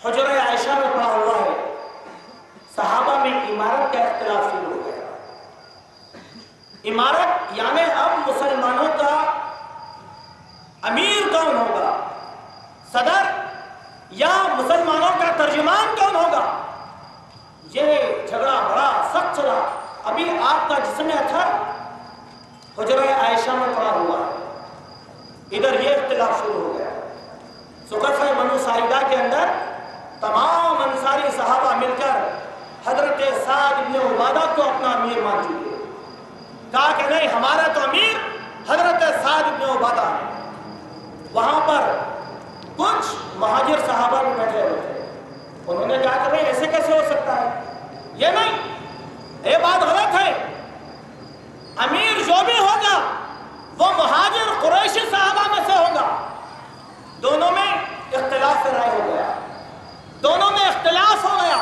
حجرہ عائشہ میں پڑا ہوا ہے، صحابہ میں عمارت کا اختلاف شروع ہو گیا۔ عمارت یعنی اب مسلمانوں کا امیر کون ہوگا، صدر یا مسلمانوں کا ترجمان کون ہوگا؟ یہ جھگڑا بڑا سخت چلا۔ ابھی آپ کا جسم اثر حجرہ عائشہ میں پڑا ہوا ہے، ادھر یہ اختلاف شروع ہو گیا۔ ثقفہ بنو ساعدہ کے اندر تمام انصاری صحابہ مل کر حضرت سعد بن عبادہ کو اپنا امیر مان چکے، کہا کہ نہیں، ہمارا تو امیر حضرت سعد بن عبادہ ہے۔ وہاں پر کچھ مہاجر صحابہ بھی بیٹھے ہوئے تھے، انہوں نے کہا کہ بھئی ایسے کیسے ہو سکتا ہے، یہ نہیں، یہ بات غلط ہے، امیر جو بھی ہوگا وہ مہاجر قریشی صحابہ میں سے ہوگا۔ دونوں میں اختلاف رائے ہو گیا، دونوں میں اختلاف ہو گیا۔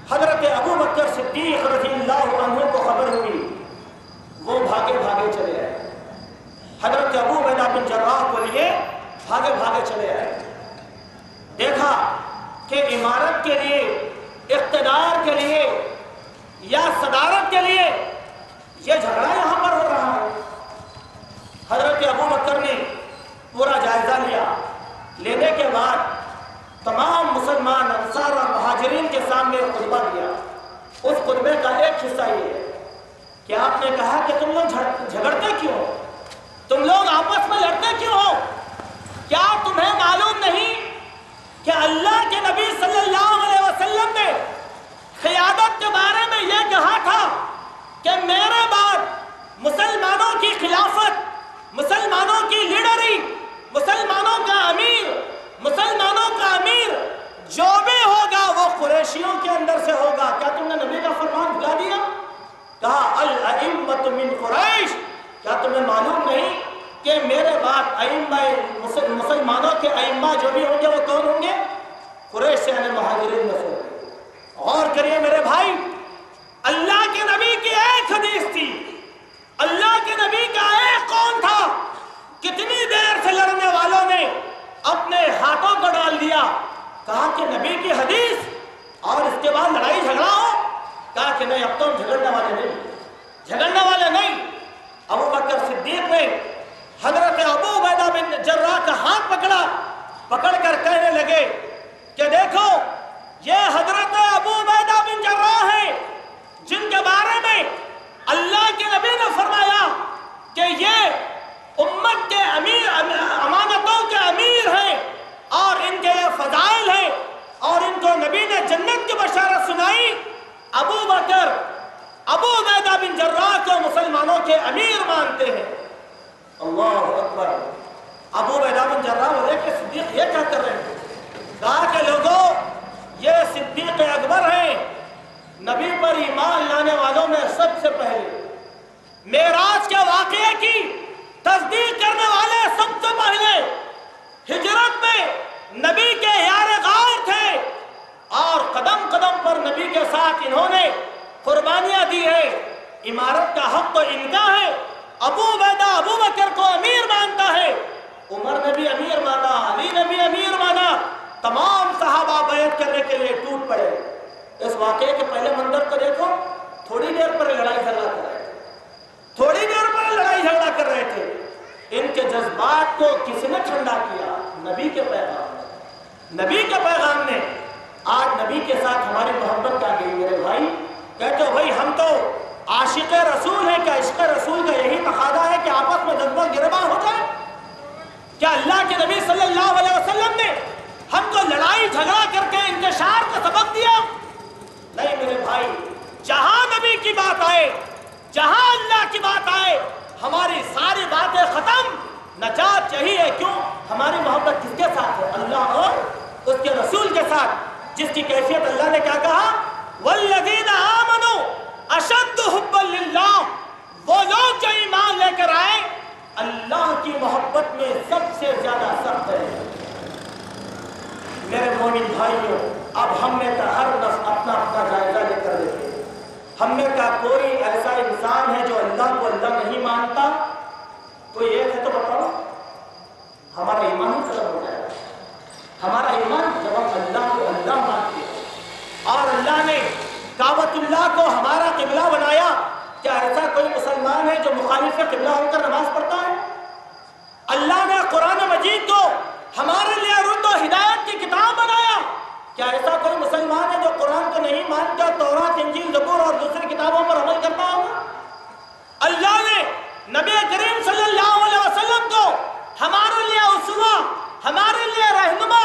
حضرت ابو بکر صدیق رضی اللہ عنہ کو خبر ہوئی، وہ بھاگے بھاگے چلے آئے، حضرت ابو عبیدہ بن جراح کو لیے بھاگے بھاگے چلے آئے۔ دیکھا کہ عمارت کے لیے، اقتدار کے لیے یا صدارت کے لیے یہ جھگڑا یہاں پر ہو رہا ہے۔ حضرت ابو بکر نے پورا جائزہ لیا، لینے کے بعد تمام مسلمان انصار اور مہاجرین کے سامنے خطبہ دیا۔ اس خطبے کا ایک حصہ یہ ہے کہ آپ نے کہا کہ تم لوگ جھگڑتے کیوں ہو، تم لوگ آپس میں لڑتے کیوں ہو؟ کیا تمہیں معلوم نہیں کہ اللہ کے نبی صلی اللہ علیہ وسلم نے قیادت کے بارے میں یہ کہا تھا کہ میرے بعد مسلمانوں کی خلافت، مسلمانوں کی لیڈری، مسلمانوں کا امیر جو بھی ہوگا وہ قریشیوں کے اندر سے ہوگا۔ کیا تم نے نبی کا فرمان بھلا دیا؟ کہا الائمۃ من قریش، کیا تمہیں معلوم نہیں کہ میرے بعد ائمہ مسلمانوں کے ائمہ جو بھی ہوں گے وہ کون ہوں گے؟ قریش سے یعنی مہاجرین میں سے ہوں گے۔ غور کریے میرے بھائی، اللہ کے نبی کی ایک حدیث تھی، اللہ کے نبی کا ایک قول تھا، کتنی دیر سے لڑنے والوں نے اپنے ہاتھوں کو ڈال دیا، کہا کہ نبی کی حدیث اور اس کے بعد لڑائی جھگڑا ہو، کہا کہ نہیں، اب تو ہم جھگڑنے والے نہیں۔ ابو بکر صدیق نے حضرت ابو عبیدہ بن جراح کا ہاتھ پکڑ کر کہنے لگے کہ دیکھو یہ حضرت ابو عبیدہ بن جراح ہیں جن کے بارے میں اللہ کے نبی نے فرمایا کہ یہ امت کے امیر، امانتوں کے امیر ہیں اور ان کے یہ فضائل ہیں اور ان کو نبی نے جنت کی بشارت سنائی۔ ابو بکر ابو عبیدہ بن جراح کو مسلمانوں کے امیر مانتے ہیں۔ اللہ اکبر۔ ابو عبیدہ بن جراح بولے کہ صدیق یہ کیا کر رہے ہیں؟ کہا کہ لوگوں یہ صدیق اکبر ہیں، نبی پر ایمان لانے والوں میں سب سے پہلے، معراج کے واقعے کی تصدیق کرنے والے سب سے پہلے، ہجرت میں نبی کے یار غار تھے اور قدم قدم پر نبی کے ساتھ انہوں نے قربانیاں دی ہے۔ عمارت کا حق تو ان کا ہے۔ ابو عبیدہ ابو بکر کو امیر مانتا ہے، عمر نے بھی امیر مانا، علی نے بھی امیر مانا، تمام صحابہ بیعت کرنے کے لیے ٹوٹ پڑے۔ اس واقعے کے پہلے منظر کو دیکھو، تھوڑی دیر پر لڑائی جھگڑا کر رہے تھے، تھوڑی دیر پر لڑائی جھگڑا کر رہے تھے۔ ان کے جذبات کو کس نے ٹھنڈا کیا؟ نبی کے پیغام، نبی کے پیغام نے۔ آج نبی کے ساتھ ہماری محبت کیا گئی میرے بھائی؟ کہتے ہو بھائی ہم تو عاشق رسول ہیں، کیا عشق رسول کا یہی تقاضا ہے کہ آپس میں جذبہ گرباں ہو جائے؟ کیا اللہ کے نبی صلی اللہ علیہ وسلم نے ہم کو لڑائی جھگڑا کر کے انتشار کا سبق دیا؟ نہیں میرے بھائی، جہاں نبی کی بات آئے، جہاں اللہ کی بات آئے، ہماری ساری باتیں ختم، نجات چاہیے۔ کیوں؟ ہماری محبت کس کے ساتھ ہے؟ اللہ اور اس کے رسول کے ساتھ، جس کی کیفیت اللہ نے کیا کہا؟ والذین آمنوا اشد حبا للہ، وہ لوگ جو ایمان لے کر آئے اللہ کی محبت میں سب سے زیادہ سخت ہے۔ میرے مومن بھائیوں، اب ہم نے کا ہر نفس اپنا اپنا جائزہ لے کر دیکھے، ہم نے کا کوئی ایسا انسان ہے جو اللہ کو اللہ نہیں مانتا؟ کوئی ایک ہے تو بتاؤ، ہمارا ایمان ہی ختم ہو جائے گا، ہمارا ایمان جب ہم اللہ نے کعبۃ اللہ کو ہمارا قبلہ بنایا، کیا ایسا کوئی مسلمان ہے جو مخالف قبلہ ہو کر نماز پڑھتا ہے؟ اللہ نے قرآن مجید کو ہمارے لیے رد و ہدایت کی کتاب بنایا، کیا ایسا کوئی مسلمان ہے جو قرآن کو نہیں مانتا، تورات، انجیل، زبور اور دوسری کتابوں پر عمل کرتا ہوگا؟ اللہ نے نبی کریم صلی اللہ علیہ وسلم کو ہمارے لیے اسوہ، ہمارے لیے رہنما،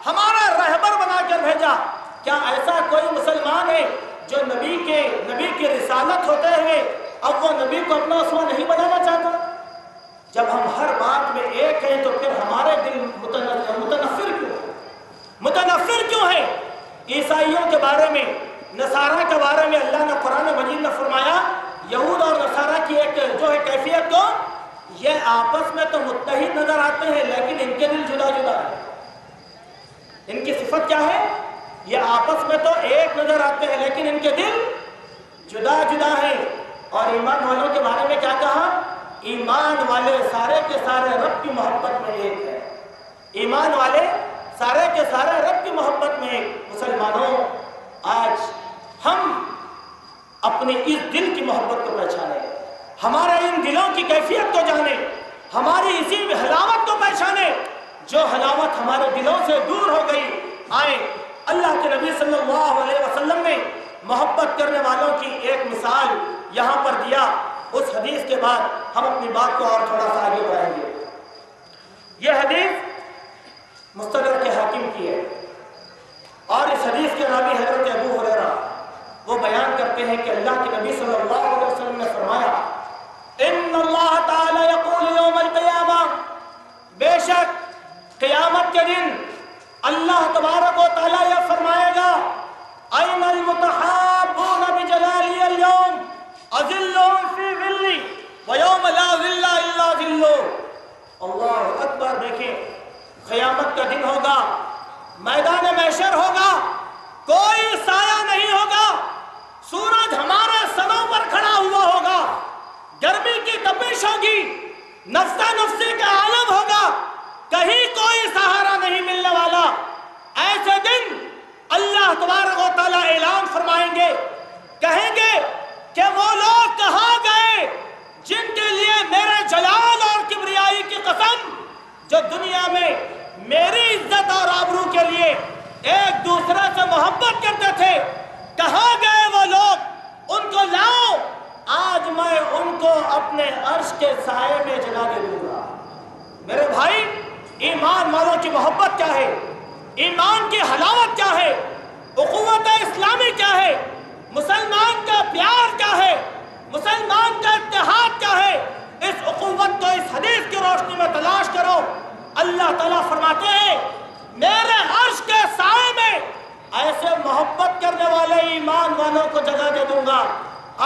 ہمارا رہبر بنا کر بھیجا، کیا ایسا کوئی مسلمان ہے جو نبی کی رسالت ہوتے ہوئے اب وہ نبی کو اپنا اسوہ نہیں بنانا چاہتا؟ جب ہم ہر بات میں ایک ہیں تو پھر ہمارے دل متنفر کیوں ہے؟ عیسائیوں کے بارے میں، نصارہ کے بارے میں اللہ نے قرآن مجید میں فرمایا، یہود اور نصارہ کی ایک جو ہے کیفیت کو، یہ آپس میں تو متحد نظر آتے ہیں لیکن ان کے دل جدا جدا ہے۔ ان کی صفت کیا ہے؟ یہ آپس میں تو ایک نظر آتے ہیں لیکن ان کے دل جدا جدا ہیں۔ اور ایمان والوں کے بارے میں کیا کہا؟ ایمان والے سارے کے سارے رب کی محبت میں ایک ہے۔ ایمان والے سارے کے سارے رب کی محبت میں ایک۔ مسلمانوں، آج ہم اپنی اس دل کی محبت کو پہچانیں، ہمارے ان دلوں کی کیفیت کو جانیں، ہماری اسی حلاوت کو پہچانیں جو حلاوت ہمارے دلوں سے دور ہو گئی۔ آئیں، اللہ کے نبی صلی اللہ علیہ وسلم نے محبت کرنے والوں کی ایک مثال یہاں پر دیا۔ اس حدیث کے بعد ہم اپنی بات کو اور تھوڑا سا آگے بڑھائیں گے۔ یہ حدیث مستدرک حاکم کی ہے اور اس حدیث کے راوی حضرت ابو ہریرہ وہ بیان کرتے ہیں کہ اللہ کے نبی صلی اللہ علیہ وسلم نے فرمایا، ان اللہ تعالی یقول یوم القیامہ، بے شک قیامت کے دن اللہ تبارک و تعالی یہ فرمائے گا، این المتحابون بجلالی اليوم اذلهم فی ظلی ویوم لا ظل الا ظلہ۔ اللہ اکبر! دیکھیں، قیامت کا دن ہوگا، میدان محشر ہوگا، کوئی سایہ نہیں ہوگا، سورج ہمارے سروں پر کھڑا ہوا ہوگا، گرمی کی تپش ہوگی، نفسا نفسی کا عالم ہوگا، کہیں کوئی سہارا نہیں ملنے والا۔ ایسے دن اللہ تبارک و تعالیٰ اعلان فرمائیں گے، کہیں گے کہ وہ لوگ کہاں گئے جن کے لیے میرے جلال اور کبریائی کی قسم، جو دنیا میں میری عزت اور آبرو کے لیے ایک دوسرے سے محبت کرتے تھے، کہاں گئے وہ لوگ؟ ان کو لاؤ، آج میں ان کو اپنے عرش کے سائے میں جلا دے دوں گا۔ میرے بھائی، ایمان والوں کی محبت کیا ہے؟ ایمان کی حلاوت کیا ہے؟ اخوت اسلامی کیا ہے؟ مسلمان کا پیار کیا ہے؟ مسلمان کا اتحاد کیا ہے؟ اس اخوت کو اس حدیث کی روشنی میں تلاش کرو۔ اللہ تعالیٰ فرماتے ہیں، میرے عرش کے سائے میں ایسے محبت کرنے والے ایمان والوں کو جگہ دے دوں گا۔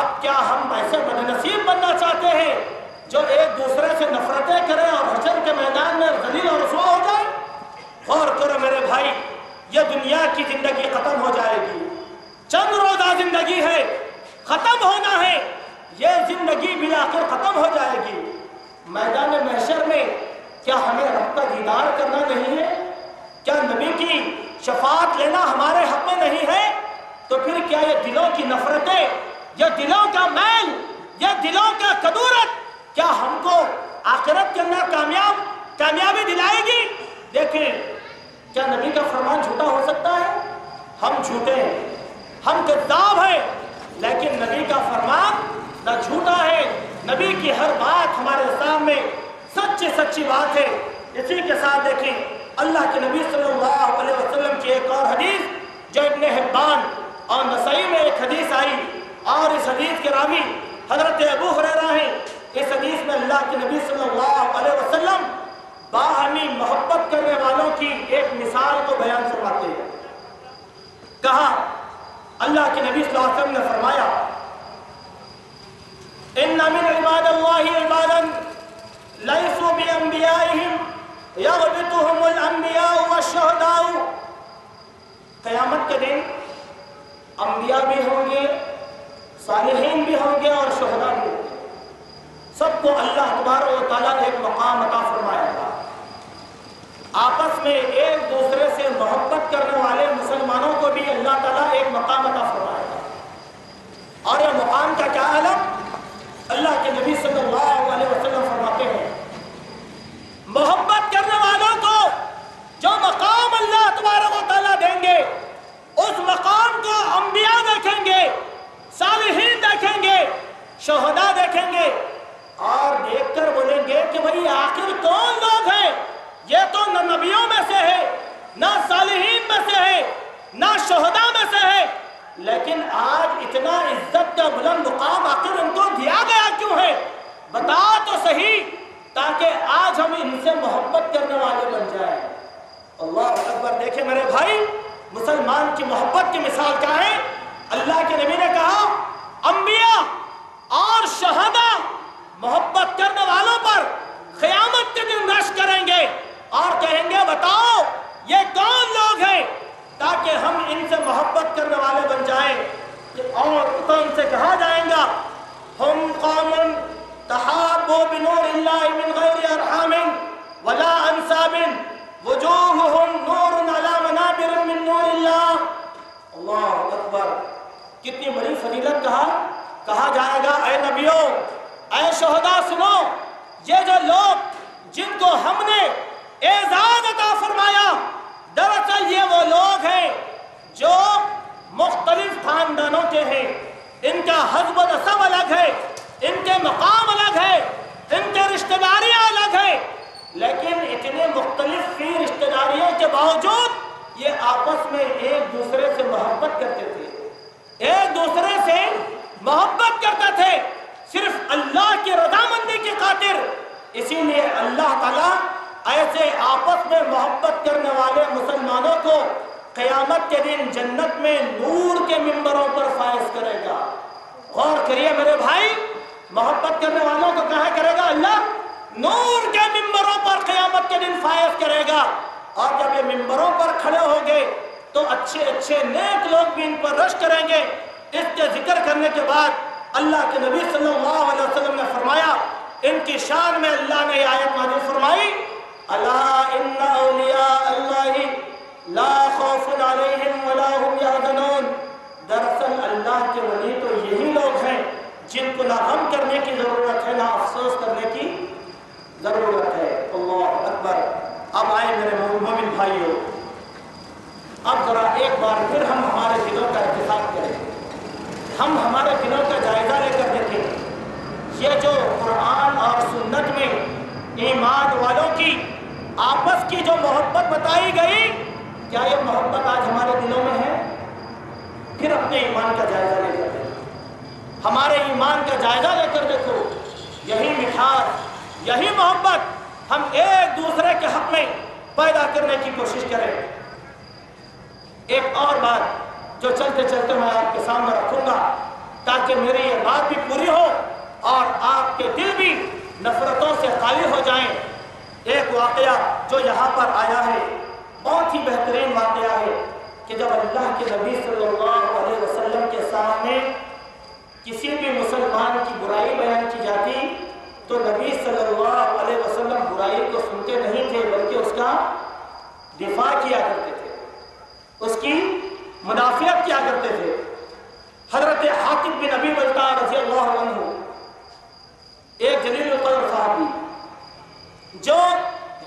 اب کیا ہم ایسے بدنصیب بننا چاہتے ہیں جو ایک دوسرے سے نفرتیں کریں اور حشر کے میدان میں ذلیل اور رسوا ہو جائے؟ غور کرو میرے بھائی، یہ دنیا کی زندگی ختم ہو جائے گی، چند روزہ زندگی ہے، ختم ہونا ہے، یہ زندگی بالآخر ختم ہو جائے گی۔ میدان محشر میں کیا ہمیں رب کا دیدار کرنا نہیں ہے؟ کیا نبی کی شفاعت لینا ہمارے حق میں نہیں ہے؟ تو پھر کیا یہ دلوں کی نفرتیں، یہ دلوں کا میل، یہ دلوں کا کدورت کیا ہم کو آخرت کے اندر کامیابی دلائے گی؟ دیکھیں، کیا نبی کا فرمان جھوٹا ہو سکتا ہے؟ ہم جھوٹے ہیں، ہم کذاب ہیں، لیکن نبی کا فرمان نہ جھوٹا ہے، نبی کی ہر بات ہمارے سامنے سچی بات ہے۔ اسی کے ساتھ دیکھیں، اللہ کے نبی صلی اللہ علیہ وسلم کی ایک اور حدیث جو ابن حبان اور نسائی میں ایک حدیث آئی، اور اس حدیث کے راوی حضرت ابو ہریرہ ہیں۔ اس حدیث میں اللہ کے نبی صلی اللہ علیہ وسلم باہمی محبت کرنے والوں کی ایک مثال کو بیان فرماتے ہیں۔ کہا، اللہ کے نبی صلی اللہ علیہ وسلم نے فرمایا، ان من عباد اللہ عبادا لیسوا بانبیائہم یغبطہم الانبیاء والشہداء۔ قیامت کے دن انبیاء بھی ہوں گے، صالحین بھی ہوں گے اور شہداء بھی ہوں گے، سب کو اللہ تبارک و تعالیٰ نے ایک مقام عطا فرمایا تھا۔ آپس میں ایک دوسرے سے محبت کرنے والے مسلمانوں کو بھی اللہ تعالیٰ ایک مقام عطا فرمائے گا۔ اور یہ مقام کا کیا علم؟ اللہ کے نبی صلی اللہ علیہ وسلم فرماتے ہیں محبت کرنے والوں کو جو مقام اللہ تبارک و تعالیٰ دیں گے اس مقام کو انبیاء دیکھیں گے، صالحین دیکھیں گے، شہداء دیکھیں گے، اور دیکھ کر بولیں گے کہ بھئی آخر کون لوگ ہیں؟ یہ تو نہ نبیوں میں سے ہے، نہ صالحین میں سے ہے، نہ شہداء میں سے ہے، لیکن آج اتنا عزت کا بلند مقام آخر ان کو دیا گیا کیوں ہے؟ بتا تو صحیح، تاکہ آج ہم ان سے محبت کرنے والے بن جائیں۔ اللہ اکبر۔ دیکھیں میرے بھائی، مسلمان کی محبت کی مثال کیا ہے؟ اللہ کے نبی نے کہا انبیاء اور شہداء محبت کرنے والوں پر قیامت کے دن رش کریں گے اور کہیں گے بتاؤ یہ کون لوگ ہیں، تاکہ ہم ان سے محبت کرنے والے بن جائیں۔ اور تو ان سے کہا جائے گا ہم قوم تحابوا بنور اللہ من غیر ارحام ولا انساب وجوہہم نور علی منابر من نور اللہ۔ اللہ اکبر۔ کتنی بڑی فضیلت کہا جائے گا اے نبیوں، اے شہداء سنو، یہ جو لوگ جن کو ہم نے اعزاز عطا فرمایا دراصل یہ وہ لوگ ہیں جو مختلف خاندانوں کے ہیں، ان کا حسب و نسب الگ ہے، ان کے مقام الگ ہے، ان کے رشتہ داریاں الگ ہیں، لیکن اتنے مختلف فی رشتہ داریوں کے باوجود یہ آپس میں ایک دوسرے سے محبت کرتے تھے، ایک دوسرے سے محبت کرتے تھے صرف اللہ کی رضامندی کی خاطر۔ اسی لیے اللہ تعالیٰ ایسے آپس میں محبت کرنے والے مسلمانوں کو قیامت کے دن جنت میں نور کے ممبروں پر فائز کرے گا۔ غور کریے میرے بھائی، محبت کرنے والوں کو کہاں کرے گا اللہ؟ نور کے ممبروں پر قیامت کے دن فائز کرے گا۔ اور جب یہ ممبروں پر کھڑے ہوں گے تو اچھے اچھے نیک لوگ بھی ان پر رش کریں گے۔ اس کے ذکر کرنے کے بعد اللہ کے نبی صلی اللہ علیہ وسلم نے فرمایا، ان کی شان میں اللہ نے یہ آیت نازل فرمائی، الا ان اولیاء اللہ لا خوف علیہم ولا هم یحزنون۔ دراصل اللہ کے ولی تو یہی لوگ ہیں جن کو نہ غم کرنے کی ضرورت ہے نہ افسوس کرنے کی ضرورت ہے۔ اللہ اکبر۔ اب آئے میرے مومن بھائیوں، اب ذرا ایک بار پھر ہم ہمارے دلوں کا احتساب کریں، ہم ہمارے دلوں کا جائزہ لے کر دیکھیں یہ جو قرآن اور سنت میں ایمان والوں کی آپس کی جو محبت بتائی گئی، کیا یہ محبت آج ہمارے دلوں میں ہے؟ پھر اپنے ایمان کا جائزہ لے کر دیکھو، ہمارے ایمان کا جائزہ لے کر دیکھو، یہی مٹھاس، یہی محبت ہم ایک دوسرے کے حق میں پیدا کرنے کی کوشش کریں۔ ایک اور بات جو چلتے چلتے میں آپ کے سامنے رکھوں گا تاکہ میری یہ بات بھی پوری ہو اور آپ کے دل بھی نفرتوں سے خالی ہو جائیں۔ ایک واقعہ جو یہاں پر آیا ہے بہت ہی بہترین واقعہ ہے کہ جب اللہ کے نبی صلی اللہ علیہ وسلم کے سامنے کسی بھی مسلمان کی برائی بیان کی جاتی تو نبی صلی اللہ علیہ وسلم برائی کو سنتے نہیں تھے بلکہ اس کا دفاع کیا کرتے تھے، اس کی مدافعت کیا کرتے تھے۔ حضرت حاتب بن ابی بلتع رضی اللہ عنہ ایک جلیل القدر صحابی جو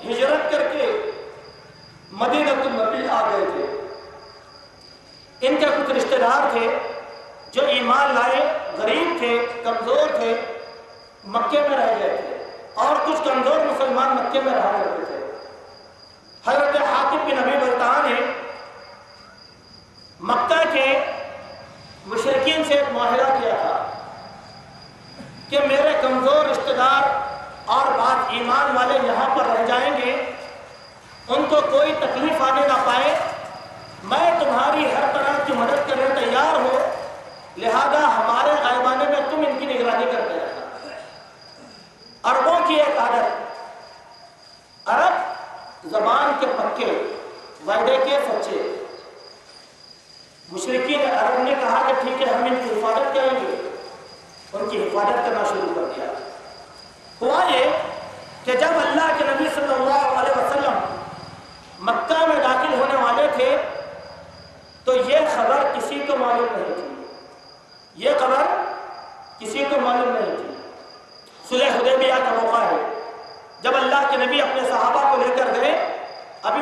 ہجرت کر کے مدینہ النبی آ گئے تھے، ان کے کچھ رشتہ دار تھے جو ایمان لائے، غریب تھے، کمزور تھے، مکے میں رہ گئے تھے، اور کچھ کمزور مسلمان مکے میں رہا کرتے تھے۔ حضرت حاتب بن ابی بلتع نے مکہ کے مشرکین سے ایک معاہدہ کیا تھا کہ میرے کمزور رشتہ دار اور بعض ایمان والے یہاں پر رہ جائیں گے، ان کو کوئی تکلیف آنے نہ پائے، میں تمہاری ہر طرح کی مدد کرنے تیار ہوں، لہذا ہمارے غائبانے میں تم ان کی نگرانی کرتے رہنا۔ عربوں کی ایک عادت، عرب زبان کے پکے، وعدے کے سچے۔ مشرکین عرب نے کہا کہ ٹھیک ہے ہم ان کی حفاظت کریں گے، ان کی حفاظت کرنا شروع کر دیا۔ ہوا یہ کہ جب اللہ کے نبی صلی اللہ علیہ وسلم مکہ میں داخل ہونے والے تھے تو یہ خبر کسی کو معلوم نہیں تھی، یہ خبر کسی کو معلوم نہیں تھی۔ صلح حدیبیہ کا موقع ہے، جب اللہ کے نبی اپنے صحابہ کو لے کر گئے